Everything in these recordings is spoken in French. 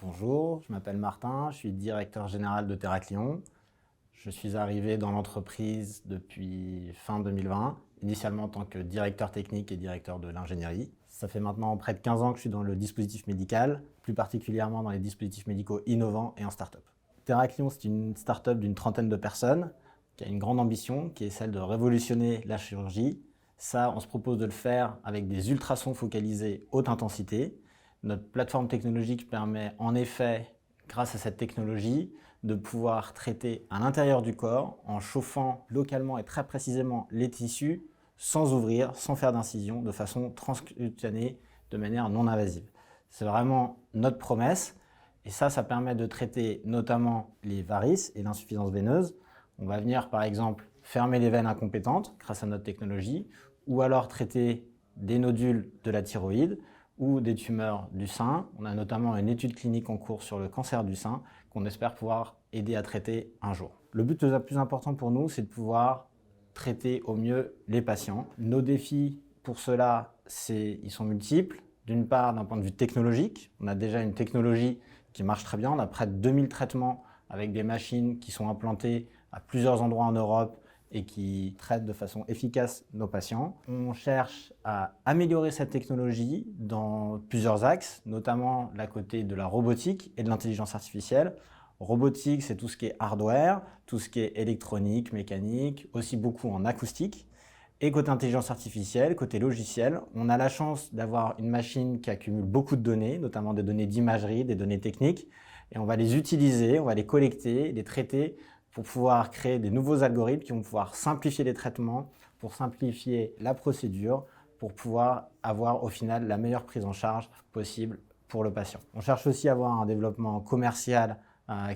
Bonjour, je m'appelle Martin, je suis directeur général de Terraclion. Je suis arrivé dans l'entreprise depuis fin 2020, initialement en tant que directeur technique et directeur de l'ingénierie. Ça fait maintenant près de 15 ans que je suis dans le dispositif médical, plus particulièrement dans les dispositifs médicaux innovants et en start-up. Terraclion, c'est une start-up d'une trentaine de personnes qui a une grande ambition, qui est celle de révolutionner la chirurgie. Ça, on se propose de le faire avec des ultrasons focalisés haute intensité. Notre plateforme technologique permet en effet, grâce à cette technologie, de pouvoir traiter à l'intérieur du corps en chauffant localement et très précisément les tissus sans ouvrir, sans faire d'incision, de façon transcutanée, de manière non invasive. C'est vraiment notre promesse et ça permet de traiter notamment les varices et l'insuffisance veineuse. On va venir par exemple fermer les veines incompétentes grâce à notre technologie ou alors traiter des nodules de la thyroïde ou des tumeurs du sein. On a notamment une étude clinique en cours sur le cancer du sein qu'on espère pouvoir aider à traiter un jour. Le but le plus important pour nous, c'est de pouvoir traiter au mieux les patients. Nos défis pour cela, ils sont multiples. D'une part, d'un point de vue technologique, on a déjà une technologie qui marche très bien. On a près de 2000 traitements avec des machines qui sont implantées à plusieurs endroits en Europe et qui traitent de façon efficace nos patients. On cherche à améliorer cette technologie dans plusieurs axes, notamment la côté de la robotique et de l'intelligence artificielle. Robotique, c'est tout ce qui est hardware, tout ce qui est électronique, mécanique, aussi beaucoup en acoustique. Et côté intelligence artificielle, côté logiciel, on a la chance d'avoir une machine qui accumule beaucoup de données, notamment des données d'imagerie, des données techniques, et on va les utiliser, on va les collecter, les traiter pour pouvoir créer des nouveaux algorithmes qui vont pouvoir simplifier les traitements, pour simplifier la procédure, pour pouvoir avoir au final la meilleure prise en charge possible pour le patient. On cherche aussi à avoir un développement commercial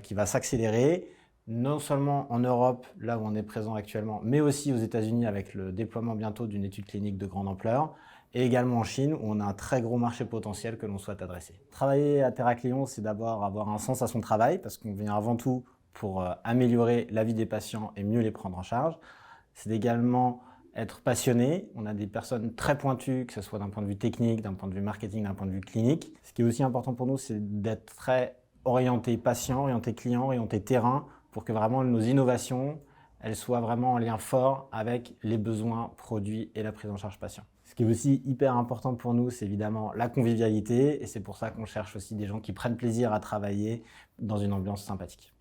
qui va s'accélérer, non seulement en Europe, là où on est présent actuellement, mais aussi aux États-Unis avec le déploiement bientôt d'une étude clinique de grande ampleur, et également en Chine où on a un très gros marché potentiel que l'on souhaite adresser. Travailler à Terraclion, c'est d'abord avoir un sens à son travail, parce qu'on vient avant tout pour améliorer la vie des patients et mieux les prendre en charge. C'est également être passionné. On a des personnes très pointues, que ce soit d'un point de vue technique, d'un point de vue marketing, d'un point de vue clinique. Ce qui est aussi important pour nous, c'est d'être très orienté patient, orienté client, orienté terrain, pour que vraiment nos innovations, elles soient vraiment en lien fort avec les besoins produits et la prise en charge patient. Ce qui est aussi hyper important pour nous, c'est évidemment la convivialité et c'est pour ça qu'on cherche aussi des gens qui prennent plaisir à travailler dans une ambiance sympathique.